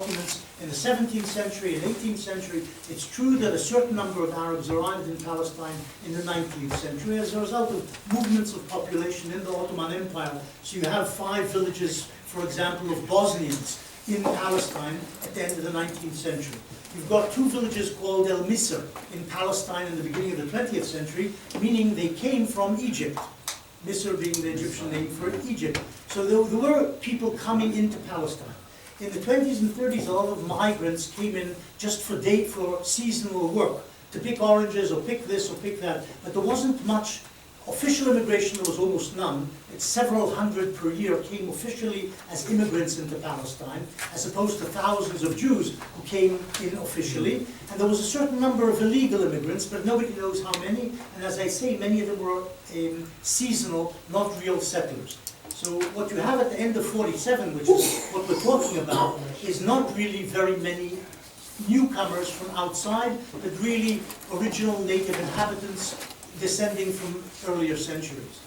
documents in the 17th century and 18th century. It's true that a certain number of Arabs arrived in Palestine in the 19th century as a result of movements of population in the Ottoman Empire. So you have 5 villages, for example, of Bosnians in Palestine at the end of the 19th century. You've got 2 villages called El Misr in Palestine in the beginning of the 20th century, meaning they came from Egypt. Misr being the Egyptian name for Egypt. So there were people coming into Palestine. In the 20s and 30s, a lot of migrants came in just for seasonal work, to pick oranges or pick this or pick that. But there wasn't much official immigration. There was almost none. It's several hundred per year came officially as immigrants into Palestine, as opposed to thousands of Jews who came in officially. And there was a certain number of illegal immigrants, but nobody knows how many. And as I say, many of them were seasonal, not real settlers. So what you have at the end of 47, which is what we're talking about, is not really very many newcomers from outside, but really original native inhabitants descending from earlier centuries.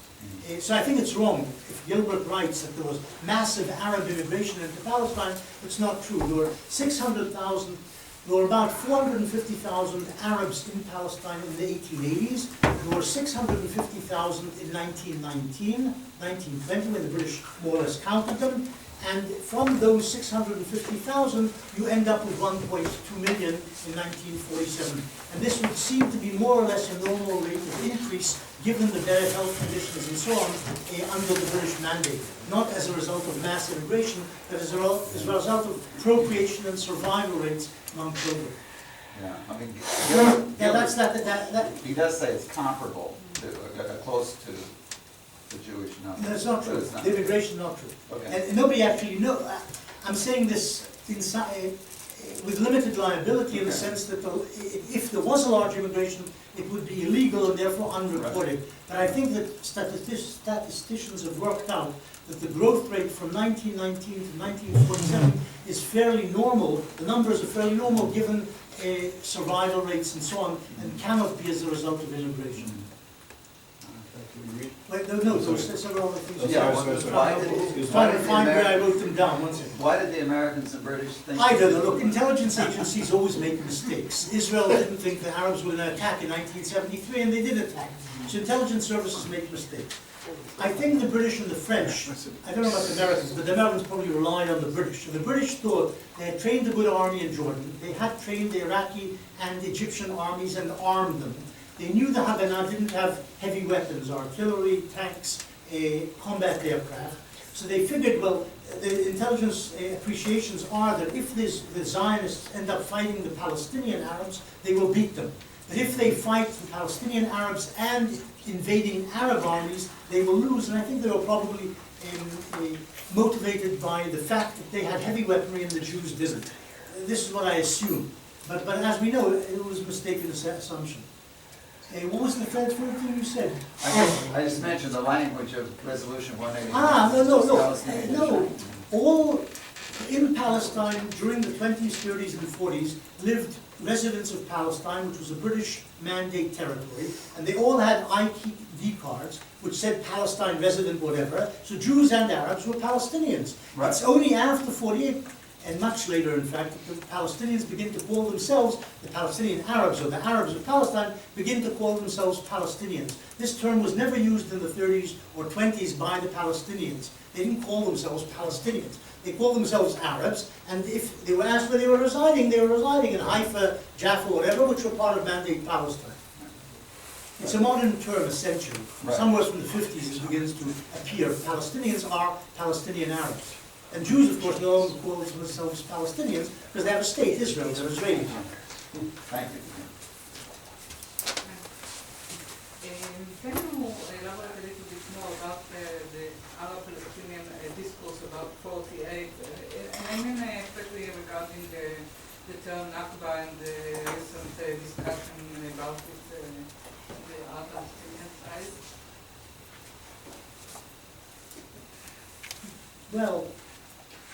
So I think it's wrong. If Gilbert writes that there was massive Arab immigration into Palestine, it's not true. There were 600,000, there were about 450,000 Arabs in Palestine in the 1880s. There were 650,000 in 1919, 1920, when the British more or less counted them. And from those 650,000, you end up with 1.2 million in 1947. And this would seem to be more or less a normal rate of increase, given the better health conditions and so on, under the British mandate. Not as a result of mass immigration, but as a result of procreation and survival rates among children. Yeah, I mean, He does say it's comparable to, close to the Jewish number. No, it's not true. It's not the immigration is not true. Okay. And nobody actually knows. I'm saying this with limited liability in the sense that if there was a large immigration, it would be illegal and therefore unreported. Right. But I think that statisticians have worked out that the growth rate from 1919 to 1947 is fairly normal. The numbers are fairly normal given survival rates and so on, and cannot be as a result of immigration. Wait, no, there's several other things. Yeah, trying to find where I wrote them down. One second. Why did the Americans and British think? I don't know. Look, intelligence agencies always make mistakes. Israel didn't think the Arabs were going to attack in 1973, and they did attack. So intelligence services make mistakes. I think the British and the French, I don't know about the Americans, but the Americans probably relied on the British. So the British thought they had trained a good army in Jordan. They had trained the Iraqi and Egyptian armies and armed them. They knew the Haganah didn't have heavy weapons, artillery, tanks, combat aircraft. So they figured, well, the intelligence appreciations are that if the Zionists end up fighting the Palestinian Arabs, they will beat them. But if they fight the Palestinian Arabs and invading Arab armies, they will lose. And I think they were probably motivated by the fact that they had heavy weaponry and the Jews didn't. This is what I assume. But as we know, it was a mistaken assumption. What was the third thing you said? I just mentioned the language of Resolution 189. No. All in Palestine during the 20s, 30s, and 40s lived residents of Palestine, which was a British mandate territory, and they all had ID cards which said Palestine resident, whatever. So Jews and Arabs were Palestinians. Right. It's only after 48. And much later, in fact, the Palestinians begin to call themselves, the Palestinian Arabs, or the Arabs of Palestine, begin to call themselves Palestinians. This term was never used in the 30s or 20s by the Palestinians. They didn't call themselves Palestinians. They called themselves Arabs, and if they were asked where they were residing in Haifa, Jaffa, whatever, which were part of Mandate Palestine. It's a modern term, essentially. Right. Somewhere from the 50s it begins to appear. Palestinians are Palestinian Arabs. And Jews, of course, no longer call themselves Palestinians because they have a state, Israel, they're Israelis. Thank you. Can you elaborate a little bit more about the Arab-Palestinian discourse about 48? And I mean especially regarding the term Nakba and the recent discussion about it, the Arab-Palestinian side. Well,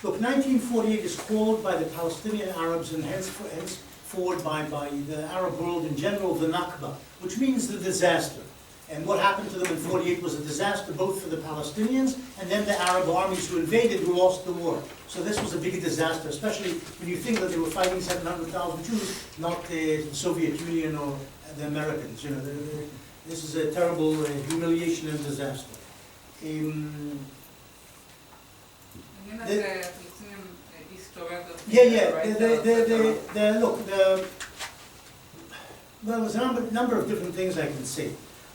look, 1948 is called by the Palestinian Arabs and henceforward by the Arab world in general the Nakba, which means the disaster. And what happened to them in 48 was a disaster both for the Palestinians and then the Arab armies who invaded, who lost the war. So this was a big disaster, especially when you think that they were fighting 700,000 Jews, not the Soviet Union or the Americans. You know, this is a terrible humiliation and disaster. Well, there's a number of different things I can say.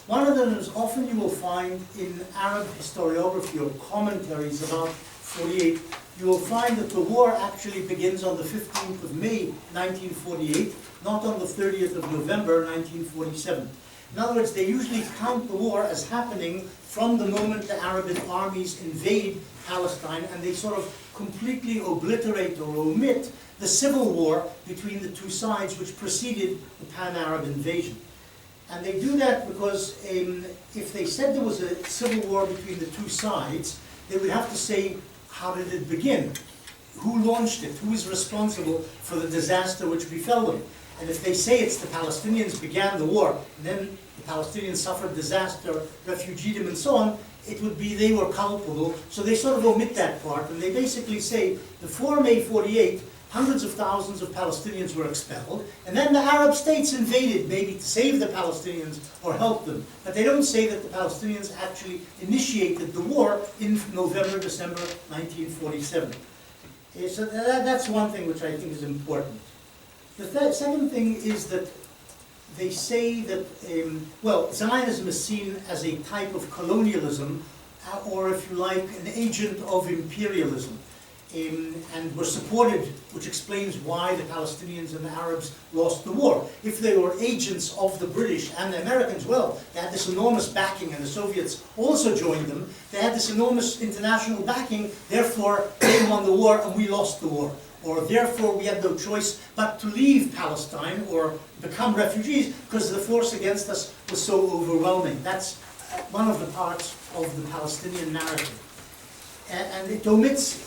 One of them is often you will find in Arab historiography or commentaries about 48, you will find that the war actually begins on the 15th of May 1948, not on the 30th of November 1947. In other words, they usually count the war as happening from the moment the Arab armies invade Palestine, and they sort of completely obliterate or omit the civil war between the two sides which preceded the Pan-Arab invasion. And they do that because if they said there was a civil war between the two sides, they would have to say, how did it begin? Who launched it? Who is responsible for the disaster which befell them? And if they say it's the Palestinians began the war, and then the Palestinians suffered disaster, refugeedom and so on, it would be they were culpable. So they sort of omit that part, and they basically say, before May 48, hundreds of thousands of Palestinians were expelled, and then the Arab states invaded, maybe to save the Palestinians or help them. But they don't say that the Palestinians actually initiated the war in November, December 1947. So that's one thing which I think is important. The second thing is that they say that, well, Zionism is seen as a type of colonialism, or if you like, an agent of imperialism. And were supported, which explains why the Palestinians and the Arabs lost the war. If they were agents of the British and the Americans, well, they had this enormous backing, and the Soviets also joined them. They had this enormous international backing, therefore they won the war and we lost the war. Or therefore we had no choice but to leave Palestine or become refugees because the force against us was so overwhelming. That's one of the parts of the Palestinian narrative. And it omits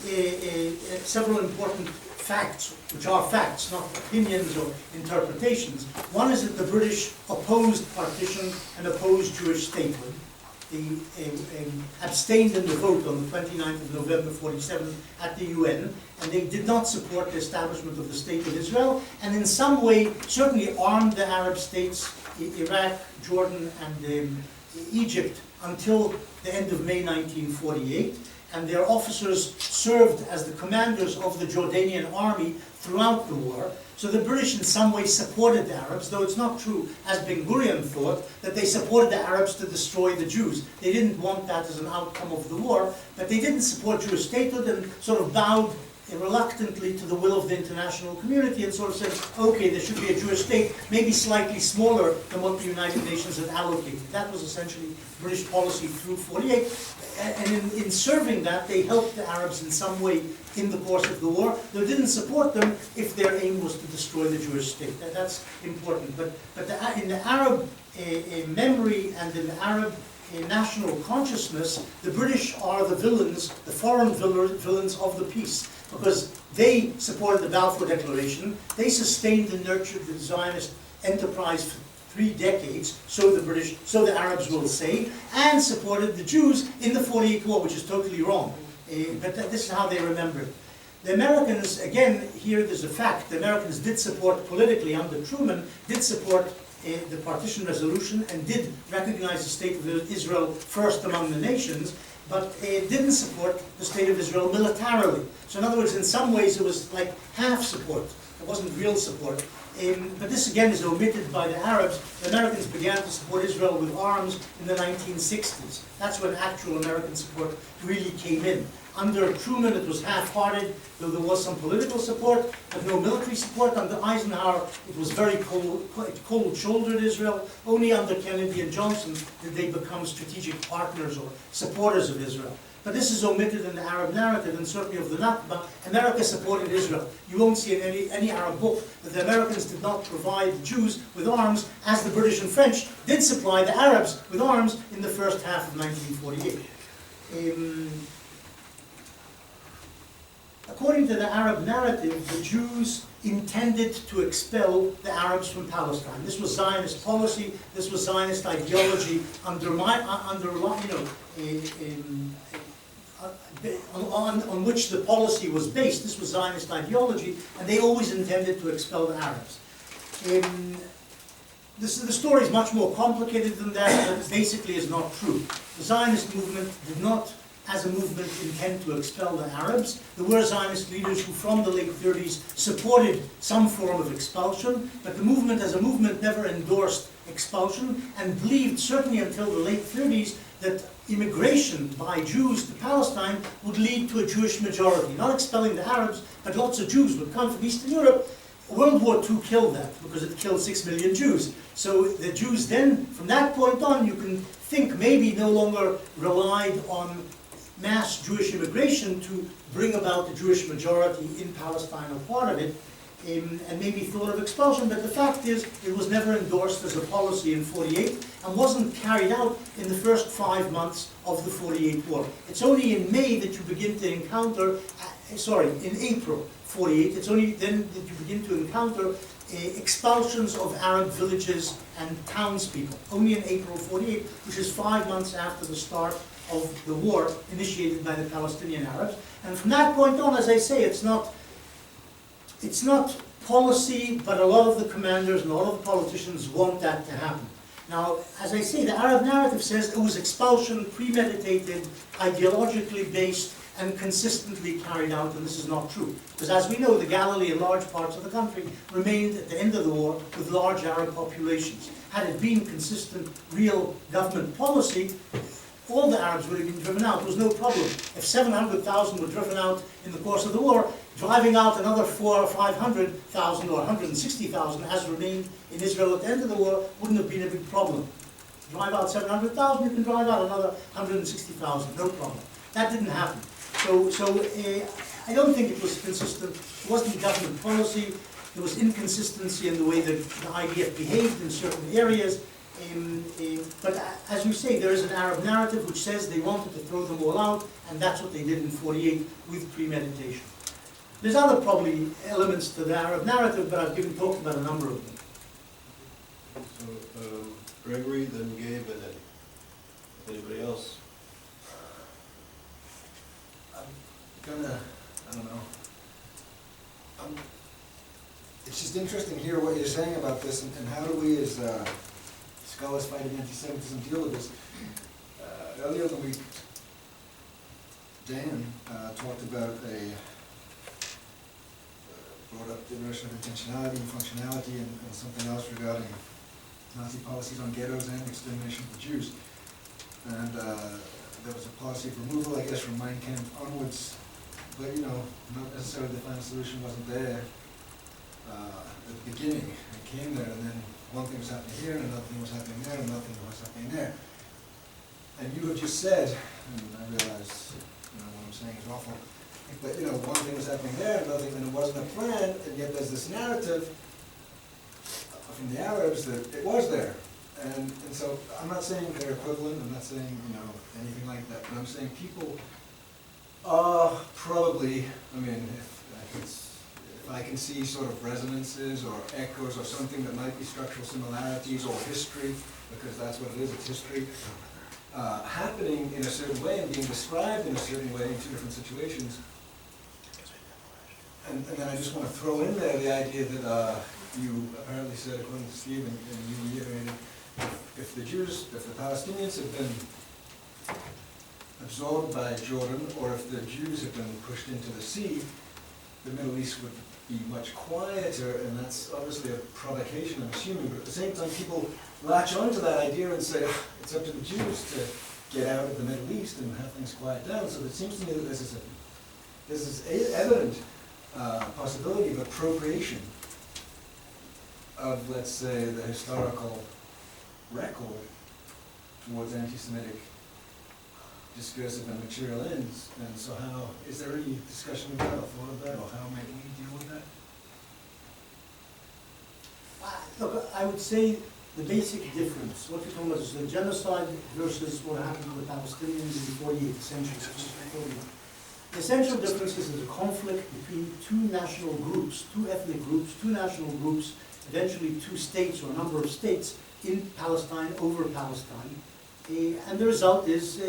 several important facts, which are facts, not opinions or interpretations. One is that the British opposed partition and opposed Jewish statehood. They abstained in the vote on the 29th of November 47 at the UN, and they did not support the establishment of the State of Israel, and in some way certainly armed the Arab states, Iraq, Jordan, and Egypt until the end of May 1948. And their officers served as the commanders of the Jordanian army throughout the war. So the British in some way supported the Arabs, though it's not true, as Ben Gurion thought, that they supported the Arabs to destroy the Jews. They didn't want that as an outcome of the war, but they didn't support Jewish statehood and sort of bowed reluctantly to the will of the international community and sort of said, okay, there should be a Jewish state, maybe slightly smaller than what the United Nations had allocated. That was essentially British policy through 48. And in serving that, they helped the Arabs in some way in the course of the war. They didn't support them if their aim was to destroy the Jewish state. That's important. But in the Arab memory and in the Arab national consciousness, the British are the villains, the foreign villains of the peace, because they supported the Balfour Declaration, they sustained and nurtured the Zionist enterprise for 3 decades, so the Arabs will say, and supported the Jews in the 48 war, which is totally wrong. But this is how they remember it. The Americans, again, here there's a fact, the Americans did support politically under Truman, did support the partition resolution and did recognize the State of Israel first among the nations, but didn't support the State of Israel militarily. So in other words, in some ways it was like half support. It wasn't real support. But this again is omitted by the Arabs. The Americans began to support Israel with arms in the 1960s. That's when actual American support really came in. Under Truman it was half-hearted, though there was some political support, but no military support. Under Eisenhower it was very cold-shouldered Israel. Only under Kennedy and Johnson did they become strategic partners or supporters of Israel. But this is omitted in the Arab narrative, and certainly of the Nakba. America supported Israel. You won't see in any Arab book that the Americans did not provide the Jews with arms, as the British and French did supply the Arabs with arms in the first half of 1948. according to the Arab narrative, the Jews intended to expel the Arabs from Palestine. This was Zionist policy. This was Zionist ideology on which the policy was based. This was Zionist ideology, and they always intended to expel the Arabs. The story is much more complicated than that, but it basically is not true. The Zionist movement did not, as a movement, intend to expel the Arabs. There were Zionist leaders who, from the late 30s, supported some form of expulsion, but the movement, as a movement, never endorsed expulsion and believed, certainly until the late 30s, that immigration by Jews to Palestine would lead to a Jewish majority. Not expelling the Arabs, but lots of Jews would come from Eastern Europe. World War II killed that, because it killed 6 million Jews. So the Jews then, from that point on, you can think maybe no longer relied on mass Jewish immigration to bring about the Jewish majority in Palestine or part of it, and maybe thought of expulsion, but the fact is it was never endorsed as a policy in 48 and wasn't carried out in the first 5 months of the 48 war. It's only in May that you begin to encounter, in April 48, it's only then that you begin to encounter expulsions of Arab villages and townspeople, only in April 48, which is 5 months after the start of the war initiated by the Palestinian Arabs. And from that point on, as I say, it's not policy, but a lot of the commanders and a lot of the politicians want that to happen. Now, as I say, the Arab narrative says it was expulsion, premeditated, ideologically based, and consistently carried out, and this is not true. Because as we know, the Galilee and large parts of the country remained at the end of the war with large Arab populations. Had it been consistent, real government policy, all the Arabs would have been driven out. There was no problem. If 700,000 were driven out in the course of the war, driving out another 400,000 or 500,000 or 160,000, as remained in Israel at the end of the war, wouldn't have been a big problem. Drive out 700,000, you can drive out another 160,000, no problem. That didn't happen. So I don't think it was consistent. It wasn't government policy. There was inconsistency in the way that the IDF behaved in certain areas. But as you say, there is an Arab narrative which says they wanted to throw them all out, and that's what they did in 48 with premeditation. There's other probably elements to the Arab narrative, but I've talked about a number of them. So Gregory, then Gabe, and then anybody else? I don't know. It's just interesting to hear what you're saying about this, and how do we as scholars fighting anti-Semitism deal with this. Earlier in the week, Dan talked about brought up the notion of intentionality and functionality, and something else regarding Nazi policies on ghettos and extermination of the Jews. And there was a policy of removal, I guess, from Mein Kampf onwards, but not necessarily the final solution wasn't there at the beginning. It came there, and then one thing was happening here, and another thing was happening there, and another thing was happening there. And you have just said, and I realize what I'm saying is awful, but one thing was happening there, another thing, and it wasn't a plan, and yet there's this narrative from the Arabs that it was there. And so I'm not saying they're equivalent, I'm not saying anything like that, but I'm saying people probably, if I can see sort of resonances or echoes or something that might be structural similarities or history, because that's what it is, it's history, happening in a certain way and being described in a certain way in two different situations. And then I just want to throw in there the idea that you apparently said, according to Steve, and you reiterated, if the Palestinians have been absorbed by Jordan, or if the Jews have been pushed into the sea, the Middle East would be much quieter, and that's obviously a provocation, I'm assuming, but at the same time people latch onto that idea and say, it's up to the Jews to get out of the Middle East and have things quiet down. So it seems to me that there's this evident possibility of appropriation of, let's say, the historical record towards anti-Semitic discursive and material ends. And so is there any discussion of that or thought of that, or how might we deal with that? Look, I would say the basic difference, what you're talking about is the genocide versus what happened to the Palestinians in the 48th century. The essential difference is there's a conflict between two national groups, two ethnic groups, two national groups, eventually two states or a number of states in Palestine over Palestine. And the result is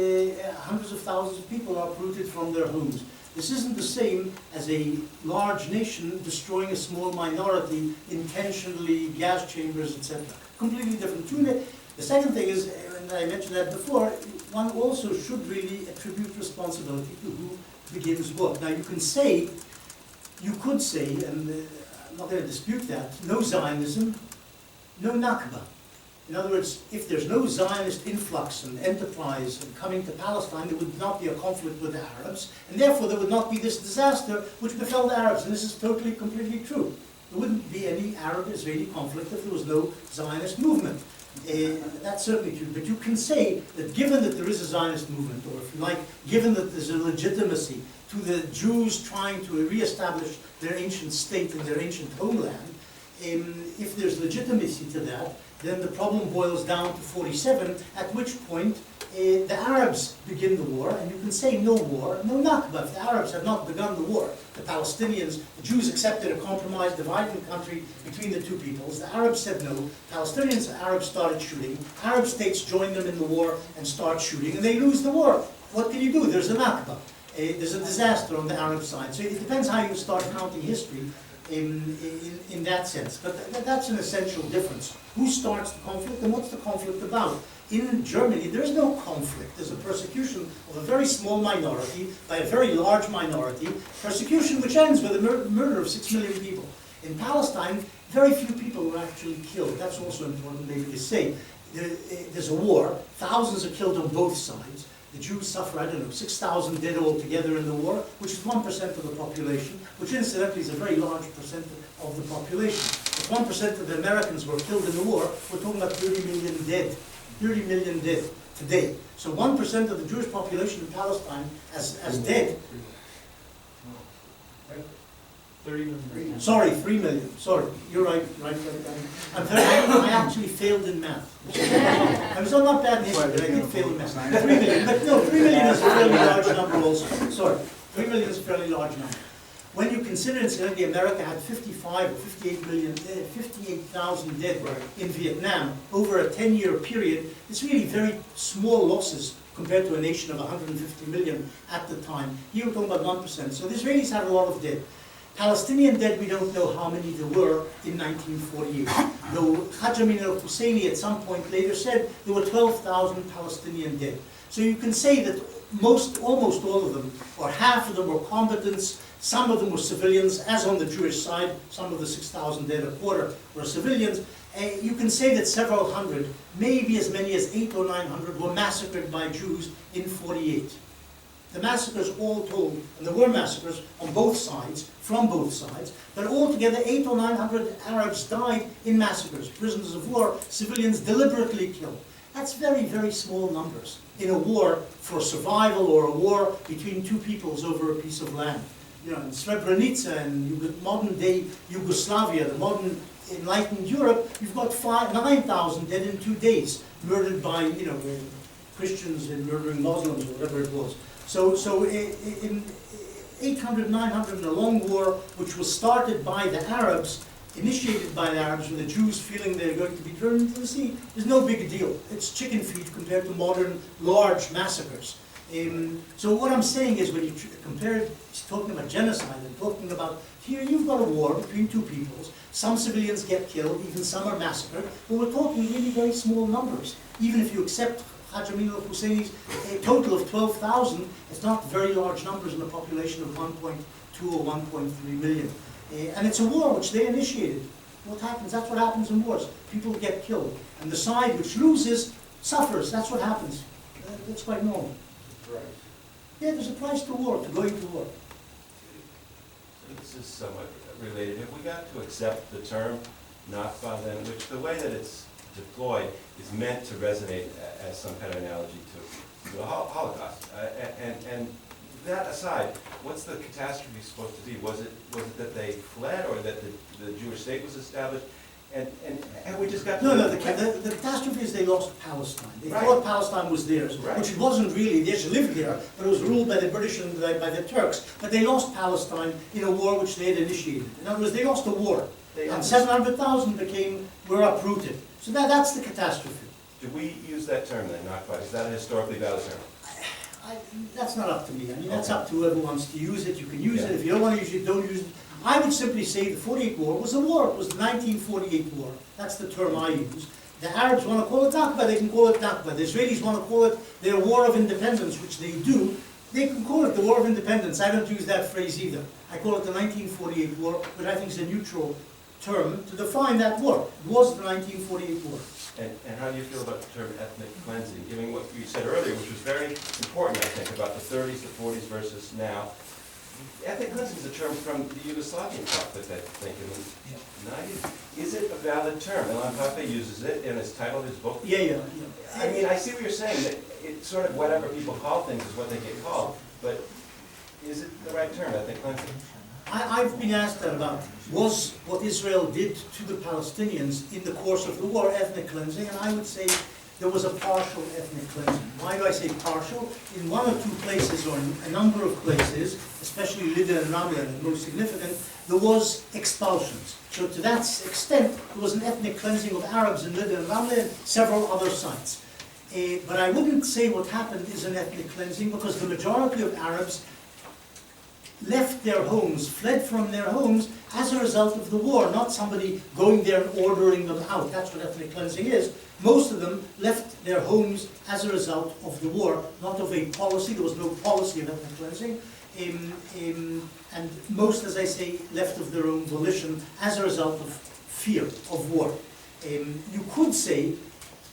hundreds of thousands of people are uprooted from their homes. This isn't the same as a large nation destroying a small minority intentionally, gas chambers, etc. Completely different. The second thing is, and I mentioned that before, one also should really attribute responsibility to who begins what. Now you could say, and I'm not going to dispute that, no Zionism, no Nakba. In other words, if there's no Zionist influx and enterprise and coming to Palestine, there would not be a conflict with the Arabs, and therefore there would not be this disaster which befell the Arabs. And this is totally, completely true. There wouldn't be any Arab-Israeli conflict if there was no Zionist movement. That's certainly true. But you can say that given that there is a Zionist movement, or if you like, given that there's a legitimacy to the Jews trying to re-establish their ancient state and their ancient homeland, if there's legitimacy to that, then the problem boils down to 47, at which point the Arabs begin the war, and you can say no war, no Nakba. If the Arabs had not begun the war, the Palestinians, the Jews accepted a compromise, dividing the country between the two peoples. The Arabs said no. Palestinians and Arabs started shooting. Arab states join them in the war and start shooting, and they lose the war. What can you do? There's a Nakba. There's a disaster on the Arab side. So it depends how you start counting history in that sense. But that's an essential difference. Who starts the conflict and what's the conflict about? In Germany, there is no conflict. There's a persecution of a very small minority by a very large minority, persecution which ends with the murder of 6 million people. In Palestine, very few people were actually killed. That's also important maybe to say. There's a war. Thousands are killed on both sides. The Jews suffer, I don't know, 6,000 dead altogether in the war, which is 1% of the population, which incidentally is a very large percent of the population. If 1% of the Americans were killed in the war, we're talking about 30 million dead. 30 million dead today. So 1% of the Jewish population in Palestine as dead. 30 million. Sorry, 3 million. Sorry, you're right. I actually failed in math. I was not bad in history, but I did fail in math. 3 million. But no, 3 million is a fairly large number also. Sorry, 3 million is a fairly large number. When you consider, incidentally, America had 55 or 58,000 dead in Vietnam over a 10-year period, it's really very small losses compared to a nation of 150 million at the time. Here we're talking about 1%. So the Israelis had a lot of dead. Palestinian dead, we don't know how many there were in 1948. Though Haj Amin al-Husseini at some point later said there were 12,000 Palestinian dead. So you can say that almost all of them, or half of them, were combatants. Some of them were civilians, as on the Jewish side. Some of the 6,000 dead, a quarter, were civilians. You can say that several hundred, maybe as many as 800 or 900, were massacred by Jews in 48. The massacres all told, and there were massacres on both sides, from both sides, but altogether 800 or 900 Arabs died in massacres, prisoners of war, civilians deliberately killed. That's very, very small numbers in a war for survival or a war between two peoples over a piece of land. You know, in Srebrenica and modern-day Yugoslavia, the modern enlightened Europe, you've got 9,000 dead in 2 days, murdered by, you know, Christians and murdering Muslims or whatever it was. So in 800, 900, in a long war, which was started by the Arabs, initiated by the Arabs, with the Jews feeling they're going to be thrown into the sea, is no big deal. It's chicken feed compared to modern, large massacres. So what I'm saying is, when you compare, talking about genocide and talking about, here you've got a war between two peoples, some civilians get killed, even some are massacred, but we're talking really very small numbers. Even if you accept Haj Amin al-Husseini's total of 12,000, it's not very large numbers in a population of 1.2 or 1.3 million. And it's a war which they initiated. What happens? That's what happens in wars. People get killed. And the side which loses suffers. That's what happens. That's quite normal. Right. Yeah, there's a price to war, to going to war. This is somewhat related. Have we got to accept the term Nakba then, which the way that it's deployed is meant to resonate as some kind of analogy to the Holocaust? And that aside, what's the catastrophe supposed to be? Was it that they fled, or that the Jewish state was established? And we just got to... No, the catastrophe is they lost Palestine. They Right. thought Palestine was theirs, Right. which it wasn't really. They actually lived there, but it was ruled by the British and by the Turks. But they lost Palestine in a war which they had initiated. In other words, they lost a war. And 700,000 were uprooted. So that's the catastrophe. Do we use that term then, Nakba? Is that a historically valid term? That's not up to me. I mean, that's Okay. up to whoever wants to use it. You can use it. Yeah. If you don't want to use it, don't use it. I would simply say the 48 war was a war. It was the 1948 war. That's the term I use. The Arabs want to call it Nakba, they can call it Nakba. The Israelis want to call it their war of independence, which they do. They can call it the war of independence. I don't use that phrase either. I call it the 1948 war, which I think is a neutral term to define that war. It was the 1948 war. And how do you feel about the term ethnic cleansing, given what you said earlier, which was very important, I think, about the 30s, the 40s versus now? Ethnic cleansing is a term from the Yugoslavian conflict, I think, in the 90s. Is it a valid term? Ilan Pape uses it in his title of his book. Yeah. I mean, I see what you're saying, that it's sort of whatever people call things is what they get called, but is it the right term, ethnic cleansing? I've been asked that about, was what Israel did to the Palestinians in the course of the war ethnic cleansing, and I would say there was a partial ethnic cleansing. Why do I say partial? In one or two places, or in a number of places, especially Lydda and Ramla, the most significant, there was expulsions. So to that extent, there was an ethnic cleansing of Arabs in Lydda and Ramla and several other sites. But I wouldn't say what happened is an ethnic cleansing, because the majority of Arabs left their homes, fled from their homes as a result of the war, not somebody going there and ordering them out. That's what ethnic cleansing is. Most of them left their homes as a result of the war, not of a policy. There was no policy of ethnic cleansing. And most, as I say, left of their own volition as a result of fear of war. You could say,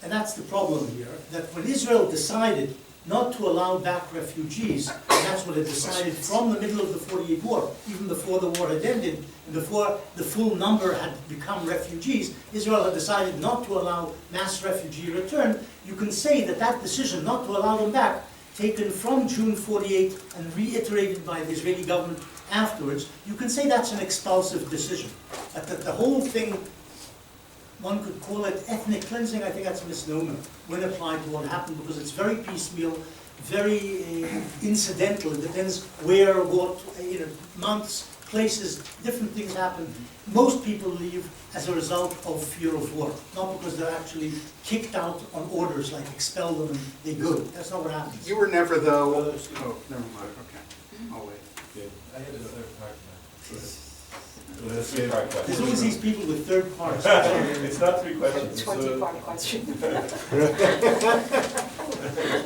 and that's the problem here, that when Israel decided not to allow back refugees, and that's what it decided from the middle of the 48 war, even before the war had ended, and before the full number had become refugees, Israel had decided not to allow mass refugee return. You can say that that decision not to allow them back, taken from June 48 and reiterated by the Israeli government afterwards, you can say that's an expulsive decision. That the whole thing, one could call it ethnic cleansing. I think that's a misnomer when applied to what happened, because it's very piecemeal, very incidental. It depends where, what, months, places, different things happen. Most people leave as a result of fear of war, not because they're actually kicked out on orders, like expel them and they go. That's not what happens. You were never, though, oh, never mind, okay, I'll wait. I had another part to that. It's a three-part question. There's always these people with third parts. It's not three questions. It's 20-part question.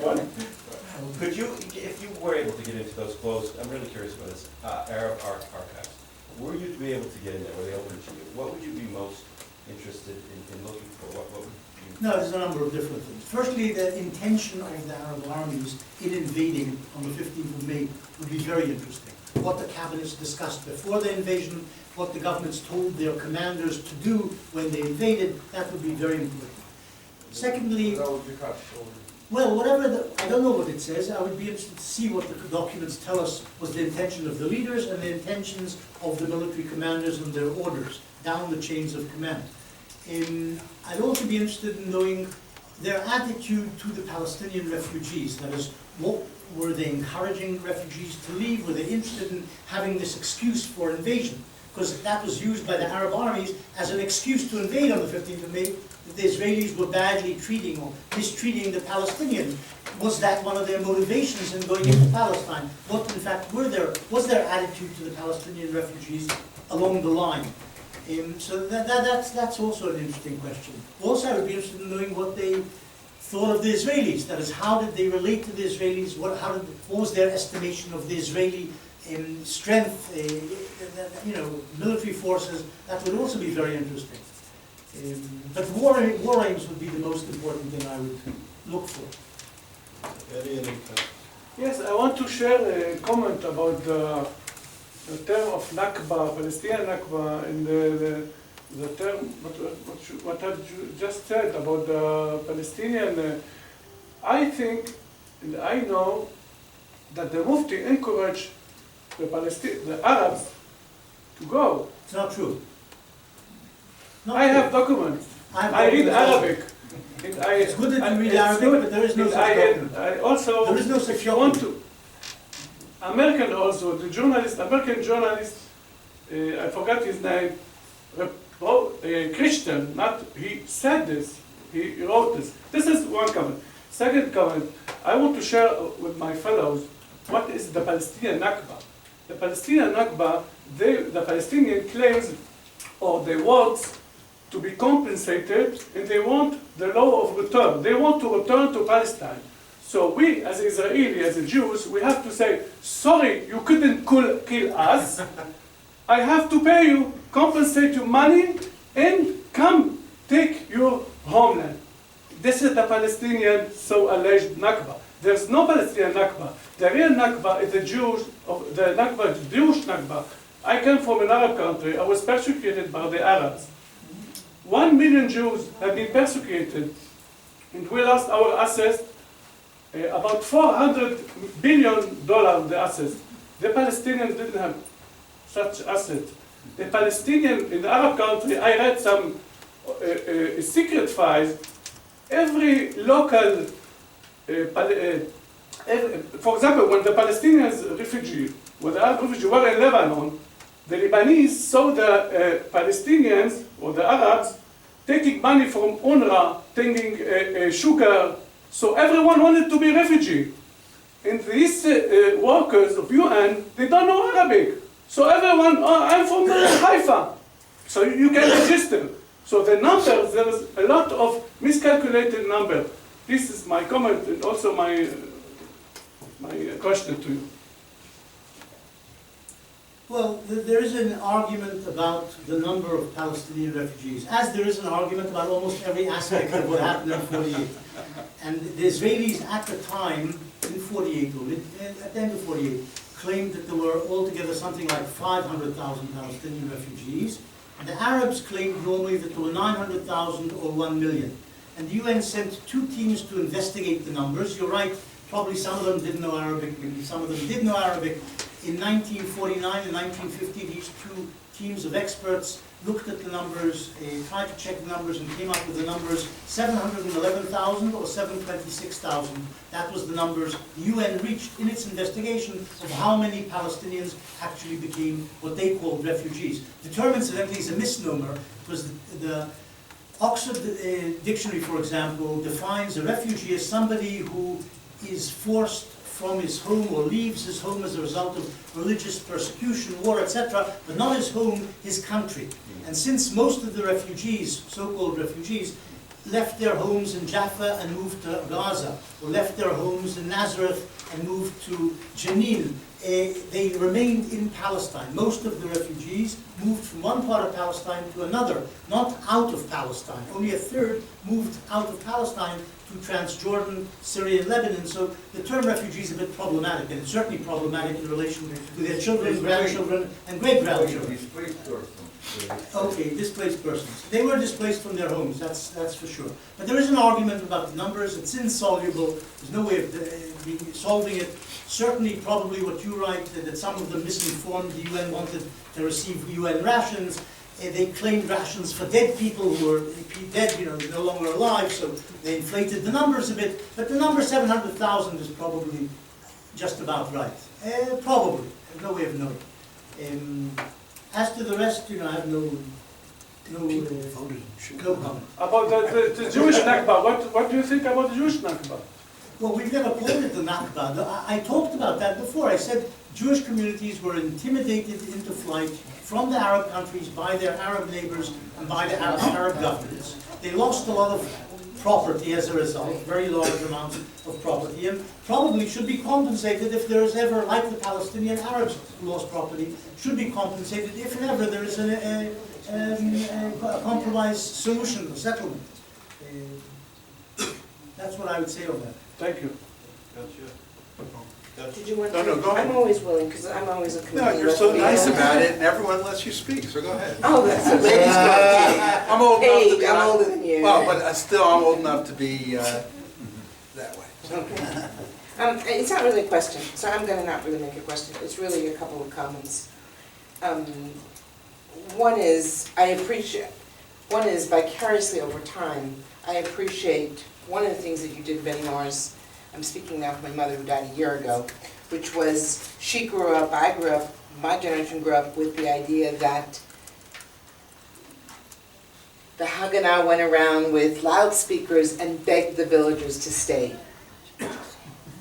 one. Could you, if you were able to get into those closed, I'm really curious about this, Arab archives, were you to be able to get in there, were they open to you? What would you be most interested in looking for? What would you... No, there's a number of different things. Firstly, the intention of the Arab armies in invading on the 15th of May would be very interesting. What the cabinets discussed before the invasion, what the governments told their commanders to do when they invaded, that would be very important. Secondly, well, I don't know what it says. I would be interested to see what the documents tell us was the intention of the leaders and the intentions of the military commanders and their orders down the chains of command. I'd also be interested in knowing their attitude to the Palestinian refugees. That is, what were they encouraging refugees to leave? Were they interested in having this excuse for invasion? Because that was used by the Arab armies as an excuse to invade on the 15th of May, that the Israelis were badly treating or mistreating the Palestinians. Was that one of their motivations in going into Palestine? What, in fact, was their attitude to the Palestinian refugees along the line? So that's also an interesting question. Also, I would be interested in knowing what they thought of the Israelis. That is, how did they relate to the Israelis? What was their estimation of the Israeli strength, military forces? That would also be very interesting. But war aims would be the most important thing I would look for. Yes, I want to share a comment about the term of Nakba, Palestinian Nakba, and the term, what I just said about the Palestinian. I think, and I know, that the Mufti encouraged the Arabs to go. It's not true. Not I have true. documents. have I read documents also. Arabic. It's good that you read it's Arabic, good. but there is no such I document. also, There is no such if you want document. to, American also, the journalist, American journalist, I forgot his name, Christian, not, he said this, he wrote this. This is one comment. Second comment, I want to share with my fellows what is the Palestinian Nakba. The Palestinian Nakba, the Palestinian claims or they want to be compensated and they want the law of return. They want to return to Palestine. So we, as Israeli, as Jews, we have to say, sorry, you couldn't kill us. I have to pay you, compensate you money, and come take your homeland. This is the Palestinian so alleged Nakba. There's no Palestinian Nakba. The real Nakba is the Jewish Nakba. I came from an Arab country. I was persecuted by the Arabs. 1 million Jews have been persecuted, and we lost our assets, about $400 billion the assets. The Palestinians didn't have such assets. The Palestinian in the Arab country, I read some secret files. Every local, for example, when the Palestinians refugee, when the Arab refugees were in Lebanon, the Lebanese saw the Palestinians or the Arabs taking money from UNRWA, taking sugar. So everyone wanted to be refugee. And these workers of UN, they don't know Arabic. So everyone, oh, I'm from Haifa. So you can register. So the numbers, there is a lot of miscalculated numbers. This is my comment and also my question to you. Well, there is an argument about the number of Palestinian refugees, as there is an argument about almost every aspect of what happened in 48. And the Israelis at the time, in 48, or at the end of 48, claimed that there were altogether something like 500,000 Palestinian refugees. And the Arabs claimed normally that there were 900,000 or 1 million. And the UN sent 2 teams to investigate the numbers. You're right, probably some of them didn't know Arabic, maybe some of them did know Arabic. In 1949 and 1950, these 2 teams of experts looked at the numbers, tried to check the numbers, and came up with the numbers 711,000 or 726,000. That was the numbers the UN reached in its investigation of how many Palestinians actually became what they called refugees. The term, incidentally, is a misnomer, because the Oxford Dictionary, for example, defines a refugee as somebody who is forced from his home or leaves his home as a result of religious persecution, war, etc., but not his home, his country. And since most of the refugees, so-called refugees, left their homes in Jaffa and moved to Gaza, or left their homes in Nazareth and moved to Jenin, they remained in Palestine. Most of the refugees moved from one part of Palestine to another, not out of Palestine. Only a third moved out of Palestine to Transjordan, Syria, and Lebanon. So the term refugee is a bit problematic, and it's certainly problematic in relation to their children, grandchildren, and great-grandchildren. Okay, displaced persons. They were displaced from their homes, that's for sure. But there is an argument about the numbers. It's insoluble. There's no way of solving it. Certainly, probably what you write, that some of them misinformed. The UN wanted to receive UN rations. They claimed rations for dead people who were dead, no longer alive, so they inflated the numbers a bit. But the number 700,000 is probably just about right. Probably. There's no way of knowing. As to the rest, I have no comment. About the Jewish Nakba, what do you think about the Jewish Nakba? Well, we've never called it the Nakba. I talked about that before. I said Jewish communities were intimidated into flight from the Arab countries by their Arab neighbors and by the Arab governments. They lost a lot of property as a result, very large amounts of property, and probably should be compensated if there is ever, like the Palestinian Arabs who lost property, should be compensated if ever there is a compromise solution, a settlement. That's what I would say on that. Thank you. Did you want to? No, go ahead. I'm always willing, because I'm always a No, comedian. you're so nice about it, and everyone lets you speak, so go ahead. Oh, that's a ladies' club. I'm old enough to Hey, be. I'm older than you. Well, but still, I'm old enough to be that way. Okay. It's not really a question, so I'm going to not really make a question. It's really a couple of comments. One is, I appreciate, One is vicariously over time, I appreciate one of the things that you did, Benny Morris. I'm speaking now for my mother who died a year ago, which was she grew up, I grew up, my generation grew up with the idea that the Haganah went around with loudspeakers and begged the villagers to stay.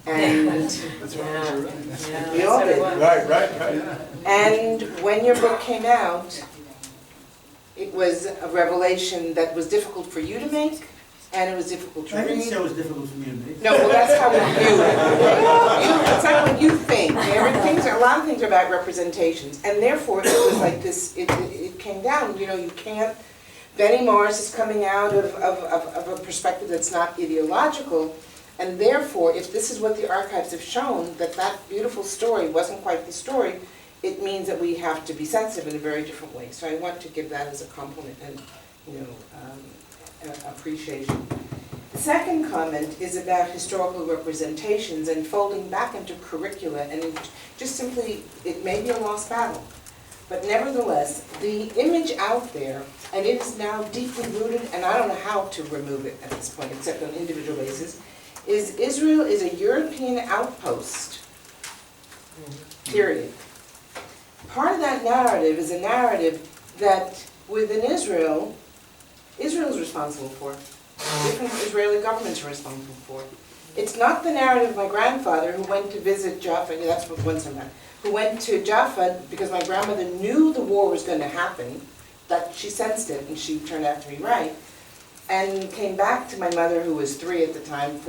And we all did. Right. And when your book came out, it was a revelation that was difficult for you to make, and it was difficult to I read. didn't say it was difficult for me to make. No, well, that's how we view it. That's not what you think. A lot of things are about representations, and therefore it was like this. It came down. You know, you can't. Benny Morris is coming out of a perspective that's not ideological, and therefore, if this is what the archives have shown, that beautiful story wasn't quite the story, it means that we have to be sensitive in a very different way. So I want to give that as a compliment and, appreciation. The second comment is about historical representations and folding back into curricula, and it may be a lost battle. But nevertheless, the image out there, and it is now deeply rooted, and I don't know how to remove it at this point, except on an individual basis, is Israel is a European outpost, period. Part of that narrative is a narrative that within Israel is responsible for. Different Israeli governments are responsible for. It's not the narrative of my grandfather who went to visit Jaffa, that's what once I'm at, who went to Jaffa because my grandmother knew the war was going to happen, that she sensed it, and she turned out to be right, and came back to my mother, who was 4 at the time,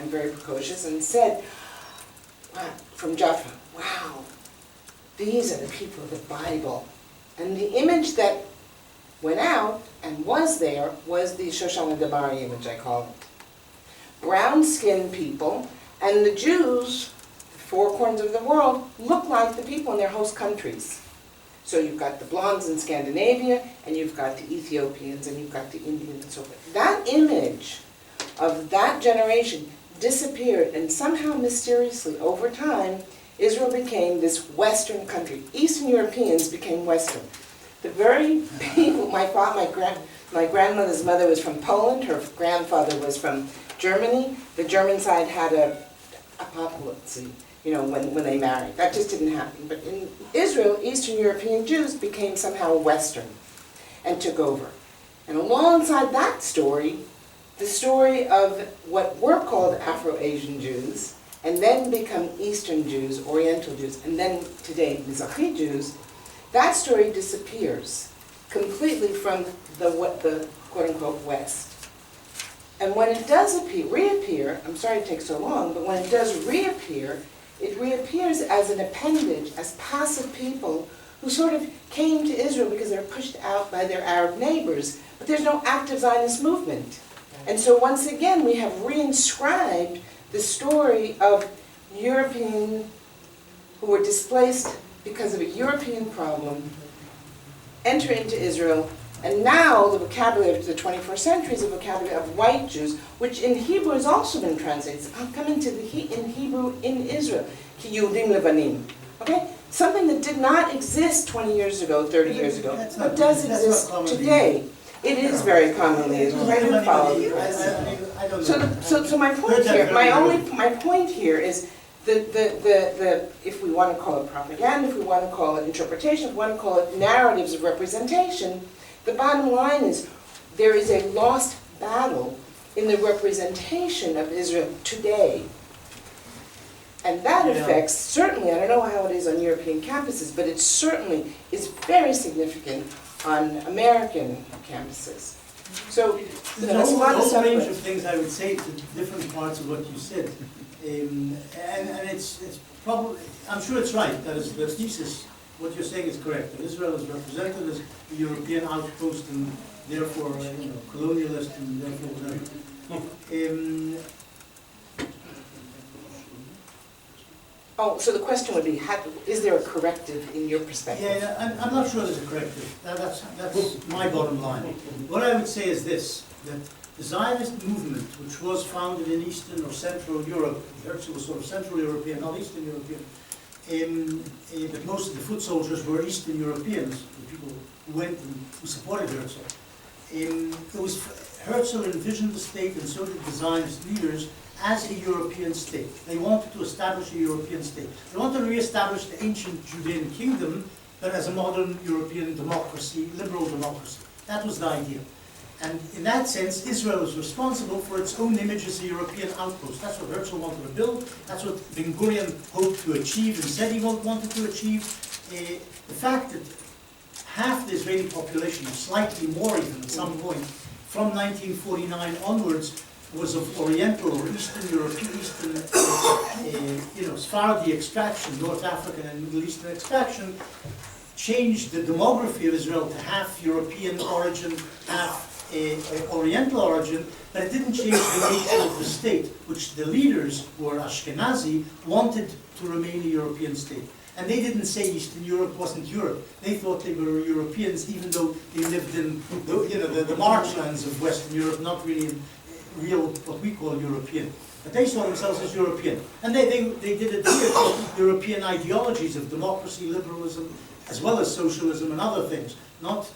very precocious, and said, wow, from Jaffa, wow, these are the people of the Bible. And the image that went out and was there was the Shoshana Damari image, I call it. Brown-skinned people, and the Jews, the four corners of the world, look like the people in their host countries. So you've got the blondes in Scandinavia, and you've got the Ethiopians, and you've got the Indians, and so forth. That image of that generation disappeared, and somehow mysteriously, over time, Israel became this Western country. Eastern Europeans became Western. The very people, my grandmother's mother was from Poland, her grandfather was from Germany. The German side had a apocalypse, when they married. That just didn't happen. But in Israel, Eastern European Jews became somehow Western and took over. And alongside that story, the story of what were called Afro-Asian Jews, and then become Eastern Jews, Oriental Jews, and then today Mizrahi Jews, that story disappears completely from the quote-unquote West. And when it does reappear, I'm sorry it takes so long, but when it does reappear, it reappears as an appendage, as passive people who sort of came to Israel because they were pushed out by their Arab neighbors, but there's no active Zionist movement. And so once again, we have reinscribed the story of European who were displaced because of a European problem, enter into Israel, and now the vocabulary of the 21st century is a vocabulary of white Jews, which in Hebrew has also been translated. I'll come into in Hebrew in Israel, ki Yehudim Levanim. Okay? Something that did not exist 20 years ago, 30 years ago, but does exist today. It is very commonly used. So my point here, my point here is the if we want to call it propaganda, if we want to call it interpretation, if we want to call it narratives of representation, the bottom line is there is a lost battle in the representation of Israel today. And that affects, certainly, I don't know how it is on European campuses, but it certainly is very significant on American campuses. So there's a whole range of things I would say to different parts of what you said. And it's probably, I'm sure it's right, that is the thesis, what you're saying is correct, that Israel is represented as a European outpost and therefore, colonialist and therefore whatever. So the question would be, is there a corrective in your perspective? Yeah, I'm not sure there's a corrective. That's my bottom line. What I would say is this, that the Zionist movement, which was founded in Eastern or Central Europe, Herzl was sort of Central European, not Eastern European, but most of the foot soldiers were Eastern Europeans, the people who went and who supported Herzl. Herzl envisioned the state, and so did the Zionist leaders, as a European state. They wanted to establish a European state. They wanted to re-establish the ancient Judean kingdom, but as a modern European democracy, liberal democracy. That was the idea. And in that sense, Israel is responsible for its own image as a European outpost. That's what Herzl wanted to build. That's what Ben Gurion hoped to achieve and said he wanted to achieve. The fact that half the Israeli population, or slightly more even at some point, from 1949 onwards, was of Oriental or Eastern European, Sephardi extraction, North African and Middle Eastern extraction, changed the demography of Israel to half European origin, half Oriental origin, but it didn't change the nature of the state, which the leaders, who were Ashkenazi, wanted to remain a European state. And they didn't say Eastern Europe wasn't Europe. They thought they were Europeans, even though they lived in the marshlands of Western Europe, not really in real, what we call European. But they saw themselves as European. And they did adhere to European ideologies of democracy, liberalism, as well as socialism and other things.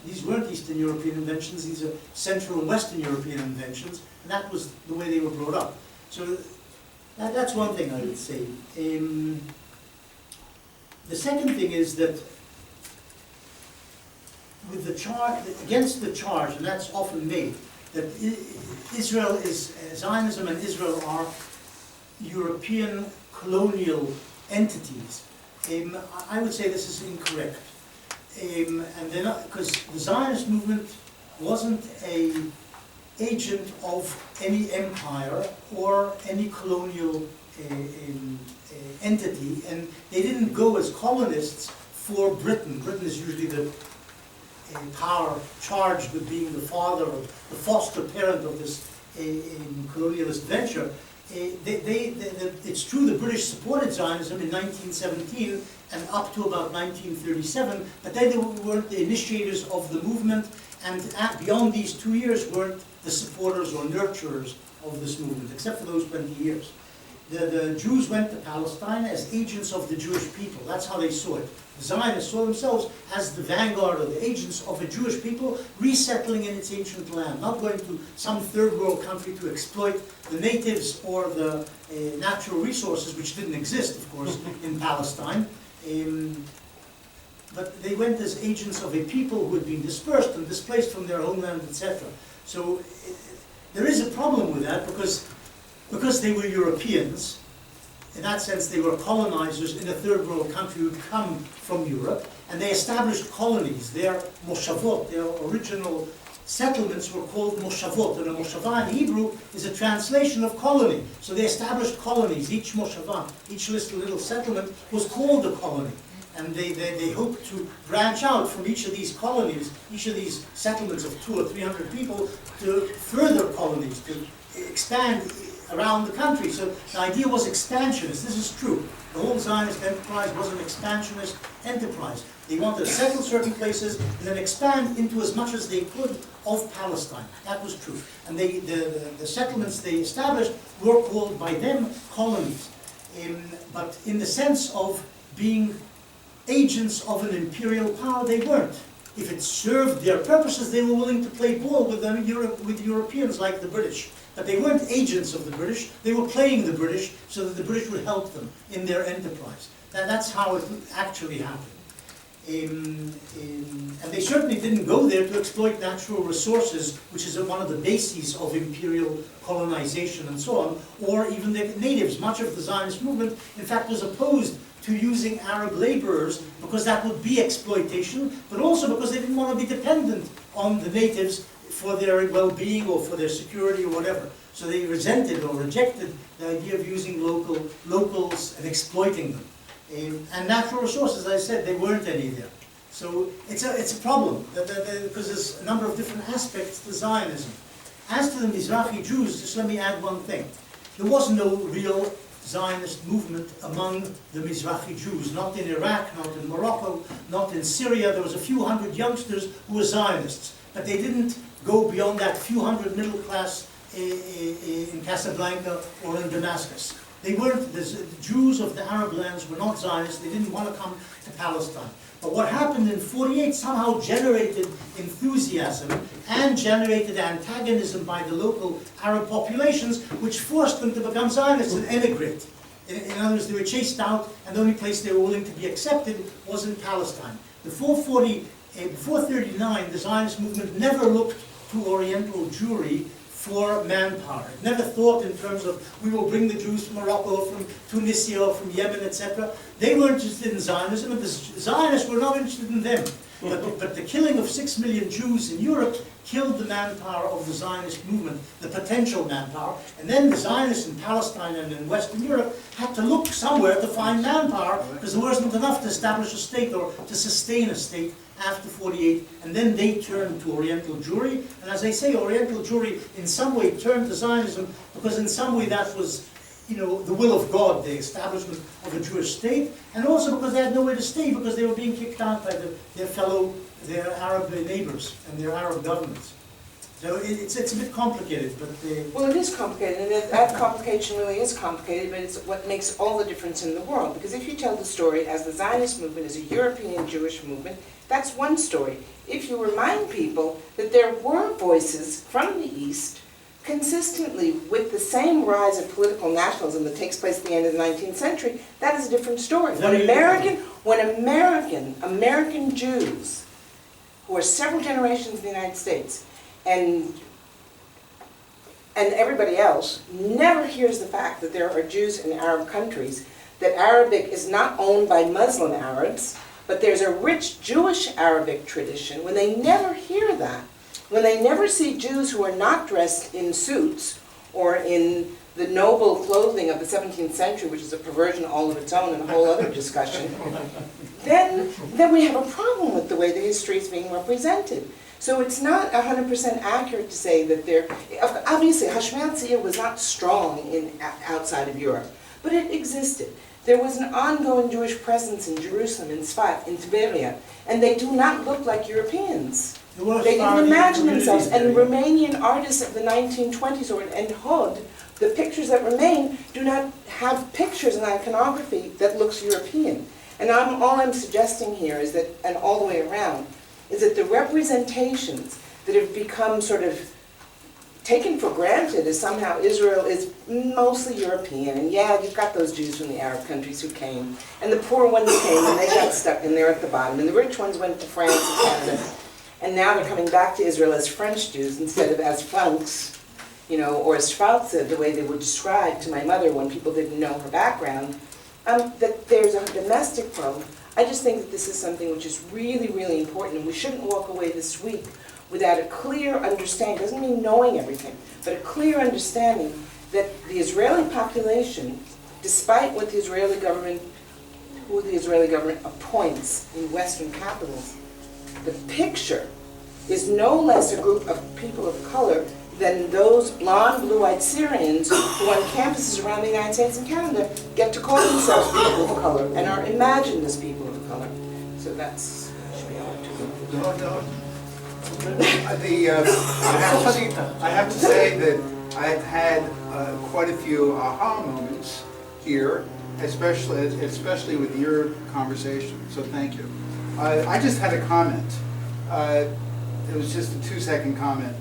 These weren't Eastern European inventions, these are Central and Western European inventions, and that was the way they were brought up. So that's one thing I would say. The second thing is that with the charge, against the charge, and that's often made, that Israel is, Zionism and Israel are European colonial entities. I would say this is incorrect. And they're not, because the Zionist movement wasn't an agent of any empire or any colonial entity, and they didn't go as colonists for Britain. Britain is usually the power charged with being the father or the foster parent of this colonialist venture. It's true the British supported Zionism in 1917 and up to about 1937, but they weren't the initiators of the movement, and beyond these 2 years weren't the supporters or nurturers of this movement, except for those 20 years. The Jews went to Palestine as agents of the Jewish people. That's how they saw it. The Zionists saw themselves as the vanguard or the agents of a Jewish people resettling in its ancient land, not going to some third world country to exploit the natives or the natural resources, which didn't exist, of course, in Palestine. But they went as agents of a people who had been dispersed and displaced from their homeland, etc. So there is a problem with that because they were Europeans. In that sense, they were colonizers in a third world country who had come from Europe, and they established colonies. Their moshavot, their original settlements were called moshavot, and a moshava in Hebrew is a translation of colony. So they established colonies. Each moshava, each little settlement was called a colony. And they hoped to branch out from each of these colonies, each of these settlements of 200 or 300 people, to further colonies, to expand around the country. So the idea was expansionist. This is true. The whole Zionist enterprise was an expansionist enterprise. They wanted to settle certain places and then expand into as much as they could of Palestine. That was true. And the settlements they established were called by them colonies. But in the sense of being agents of an imperial power, they weren't. If it served their purposes, they were willing to play ball with Europeans like the British. But they weren't agents of the British, they were playing the British so that the British would help them in their enterprise. That's how it actually happened. And they certainly didn't go there to exploit natural resources, which is one of the bases of imperial colonization and so on, or even the natives. Much of the Zionist movement, in fact, was opposed to using Arab laborers because that would be exploitation, but also because they didn't want to be dependent on the natives for their well-being or for their security or whatever. So they resented or rejected the idea of using locals and exploiting them. And natural resources, as I said, there weren't any there. So it's a problem, because there's a number of different aspects to Zionism. As to the Mizrahi Jews, just let me add one thing. There was no real Zionist movement among the Mizrahi Jews, not in Iraq, not in Morocco, not in Syria. There was a few hundred youngsters who were Zionists, but they didn't go beyond that few hundred middle class in Casablanca or in Damascus. They weren't, the Jews of the Arab lands were not Zionists, they didn't want to come to Palestine. But what happened in 48 somehow generated enthusiasm and generated antagonism by the local Arab populations, which forced them to become Zionists and emigrate. In other words, they were chased out, and the only place they were willing to be accepted was in Palestine. Before 39, the Zionist movement never looked to Oriental Jewry for manpower. It never thought in terms of, we will bring the Jews from Morocco, from Tunisia, or from Yemen, etc. They were interested in Zionism, and the Zionists were not interested in them. But the killing of 6 million Jews in Europe killed the manpower of the Zionist movement, the potential manpower. And then the Zionists in Palestine and in Western Europe had to look somewhere to find manpower, because there wasn't enough to establish a state or to sustain a state after 48, and then they turned to Oriental Jewry. And as I say, Oriental Jewry in some way turned to Zionism, because in some way that was, you know, the will of God, the establishment of a Jewish state, and also because they had nowhere to stay, because they were being kicked out by their Arab neighbors and their Arab governments. So it's a bit complicated, but... Well, it is complicated, and that complication really is complicated, but it's what makes all the difference in the world. Because if you tell the story as the Zionist movement is a European Jewish movement, that's one story. If you remind people that there were voices from the East consistently with the same rise of political nationalism that takes place at the end of the 19th century, that is a different story. When American Jews, who are several generations in the United States, and everybody else never hears the fact that there are Jews in Arab countries, that Arabic is not owned by Muslim Arabs, but there's a rich Jewish Arabic tradition. When they never hear that, when they never see Jews who are not dressed in suits or in the noble clothing of the 17th century, which is a perversion all of its own and a whole other discussion, then we have a problem with the way the history is being represented. So it's not 100% accurate to say that there... Obviously, Hashemel Tzia was not strong outside of Europe, but it existed. There was an ongoing Jewish presence in Jerusalem, in Sfat, in Tiberia, and they do not look like Europeans. They didn't imagine themselves. And Romanian artists of the 1920s and Hod, the pictures that remain do not have pictures in iconography that looks European. And all I'm suggesting here is that, and all the way around, is that the representations that have become sort of taken for granted as somehow Israel is mostly European, and yeah, you've got those Jews from the Arab countries who came, and the poor ones came and they got stuck and they're at the bottom, and the rich ones went to France and Canada, and now they're coming back to Israel as French Jews instead of as Francs, you know, or as Schwarze, the way they were described to my mother when people didn't know her background, that there's a domestic problem. I just think that this is something which is really, really important, and we shouldn't walk away this week without a clear understanding. It doesn't mean knowing everything, but a clear understanding that the Israeli population, despite what the Israeli government, who the Israeli government appoints in Western capitals, the picture is no less a group of people of color than those blonde, blue-eyed Syrians who on campuses around the United States and Canada get to call themselves people of color and are imagined as people of color. So that's should be all to I have to say that I've had quite a few aha moments here, especially with your conversation, so thank you. I just had a comment. It was just a 2-second comment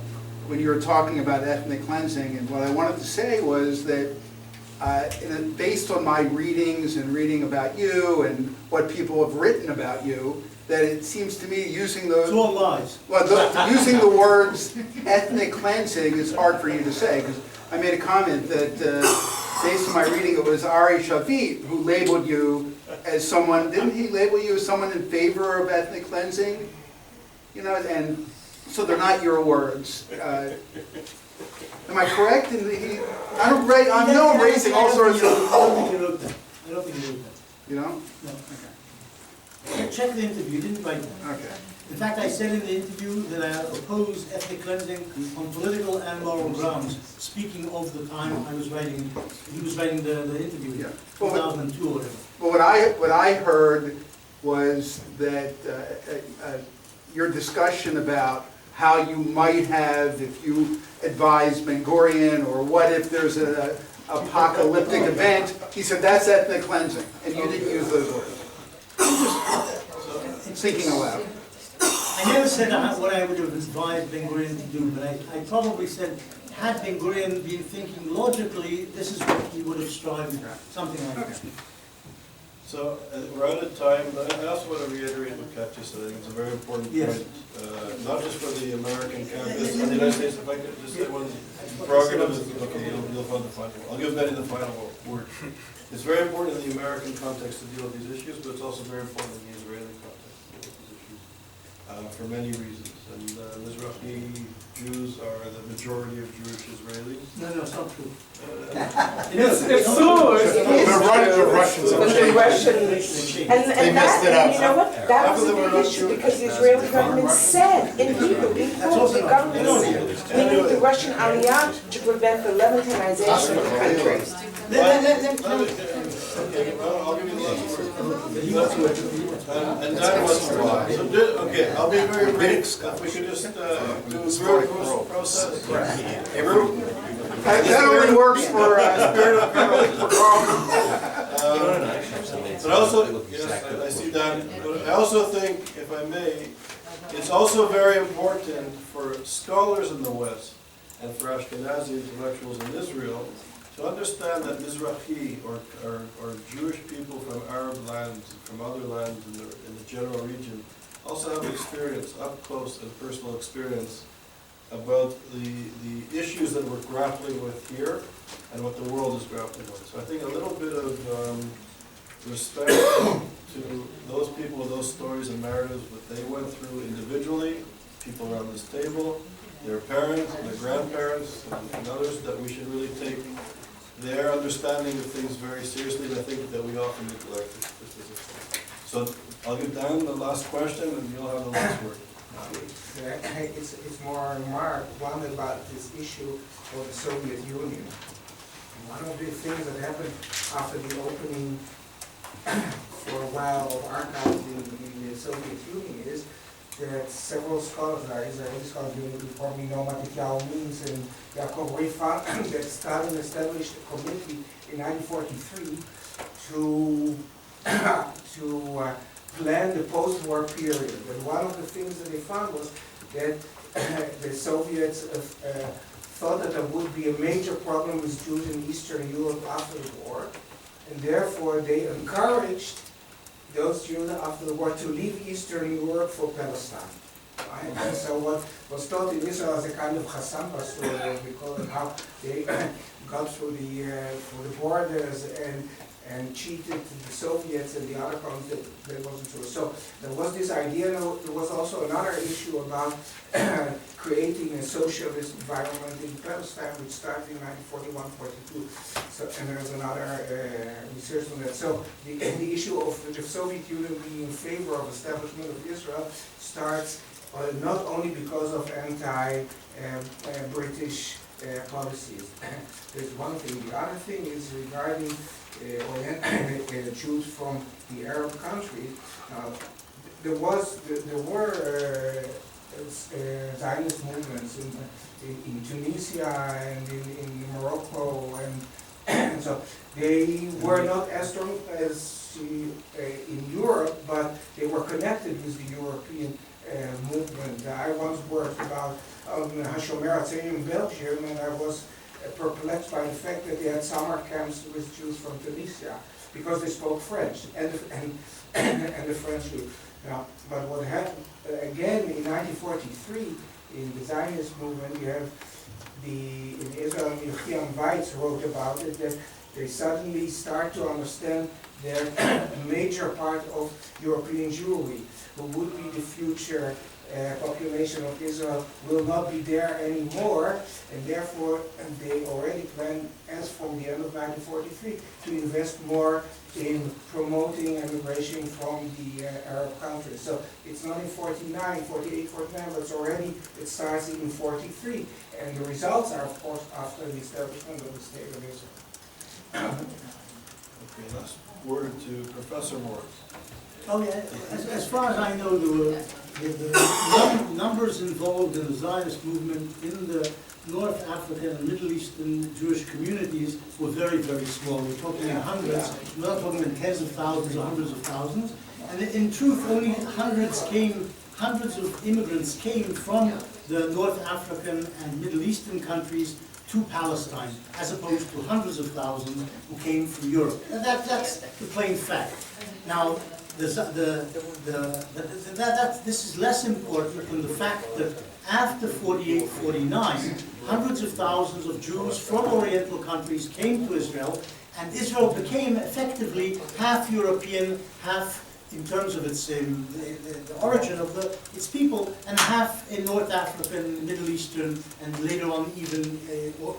when you were talking about ethnic cleansing, and what I wanted to say was that based on my readings and reading about you and what people have written about you, that it seems to me using those... It's all lies. Well, using the words ethnic cleansing is hard for you to say, because I made a comment that based on my reading it was Ari Shavit who labeled you as someone, didn't he label you as someone in favor of ethnic cleansing? You know, and so they're not your words. Am I correct? I'm raising all sorts of... I don't think you wrote that. I don't think you wrote that. You know? No. Okay. Check the interview. You didn't write that. Okay. In fact, I said in the interview that I oppose ethnic cleansing on political and moral grounds, speaking of the time I was writing, he was writing the interview, Yeah. 2002 or whatever. Well, what I heard was that your discussion about how you might have, if you advise Ben Gurion, or what if there's an apocalyptic event, he said that's ethnic cleansing, and you didn't use those words. thinking aloud. I never said what I would have advised Ben Gurion to do, but I probably said, had Ben Gurion been thinking logically, this is what he would have strived at, something like that. So, we're out of time, but I also want to reiterate what Katja said. I think it's a very important Yes. point, not just for the American campus in the United States. If I could just say one prerogative is, okay, you'll find the final. I'll give Betty the final word. It's very important in the American context to deal with these issues, but it's also very important in the Israeli context to deal with these issues, for many reasons. And Mizrahi Jews are the majority of Jewish Israelis. No, it's not true. It's true. The Russians But the Russian, and They messed it that, up. and you know what, that Half was of a them are big not issue, Jewish. because the Israeli government said, in Hebrew, in quotes, the government said, we need the Russian aliyah to prevent the Levitanization of the country. Okay, I'll give you the last word. And that was, okay, I'll be very brief. If we could just do a group process. That only works for, Spirit of But also, yes, I see that, but I also think, if I may, it's also very important for scholars in the West and for Ashkenazi intellectuals in Israel to understand that Mizrahi, or Jewish people from Arab lands, from other lands in the general region, also have experience, up close and personal experience, about the issues that we're grappling with here and what the world is grappling with. So I think a little bit of respect to those people, those stories and narratives, what they went through individually, people around this table, their parents, their grandparents, and others, that we should really take their understanding of things very seriously, and I think that we often neglect it. So I'll give Dan the last question, and you'll have the last word. It's more a remark, one about this issue of the Soviet Union. One of the things that happened after the opening for a while of archives in the Soviet Union is that several scholars, Israeli scholars, you probably know Matityahu means, and Yaakov Rifan, that Stalin established a committee in 1943 to plan the post-war period. And one of the things that they found was that the Soviets thought that there would be a major problem with Jews in Eastern Europe after the war, and therefore they encouraged those Jews after the war to leave Eastern Europe for Palestine. Right? And so what was taught in Israel as a kind of Hassamba story, as we call it, how they got through the borders and cheated the Soviets and the other countries, that wasn't true. So there was this idea, there was also another issue about creating a socialist environment in Palestine, which started in 1941-42. So, and there's another research on that. So the issue of the Soviet Union being in favor of establishment of Israel starts not only because of anti-British policies. There's one thing. The other thing is regarding Jews from the Arab countries. There were Zionist movements in Tunisia and in Morocco, and so they were not as strong as in Europe, but they were connected with the European movement. I once worked about Hashomer Hatzarim in Belgium, and I was perplexed by the fact that they had summer camps with Jews from Tunisia because they spoke French and the French Jews. But what happened again in 1943 in the Zionist movement, you have in Israel, Yechiam Weitz wrote about it, that they suddenly start to understand that a major part of European Jewry, who would be the future population of Israel, will not be there anymore, and therefore they already plan, as from the end of 1943, to invest more in promoting immigration from the Arab countries. So it's not in 49, 48, 49, but it starts in 43, and the results are, of course, after the establishment of the State of Israel. Okay, last word to Professor Morris. Oh yeah, as far as I know, the numbers involved in the Zionist movement in the North African and Middle Eastern Jewish communities were very, very small. We're talking in hundreds, we're not talking in tens of thousands or hundreds of thousands. And in truth, only hundreds of immigrants came from the North African and Middle Eastern countries to Palestine, as opposed to hundreds of thousands who came from Europe. And that's the plain fact. Now, this is less important than the fact that after 48, 49, hundreds of thousands of Jews from Oriental countries came to Israel, and Israel became effectively half European, half in terms of its the origin of its people, and half in North African, Middle Eastern, and later on even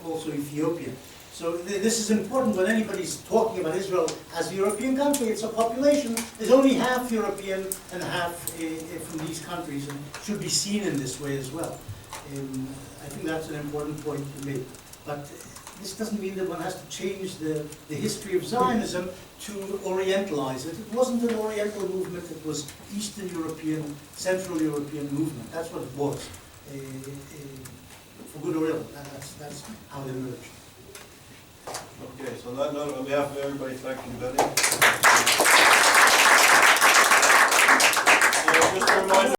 also Ethiopian. So this is important when anybody's talking about Israel as a European country. It's a population is only half European and half from these countries, and should be seen in this way as well. I think that's an important point to make. But this doesn't mean that one has to change the history of Zionism to Orientalize it. It wasn't an Oriental movement, it was Eastern European, Central European movement. That's what it was, for good or ill. That's how it emerged. Okay, so on that note, on behalf of everybody, thank you, Benny. So just a reminder.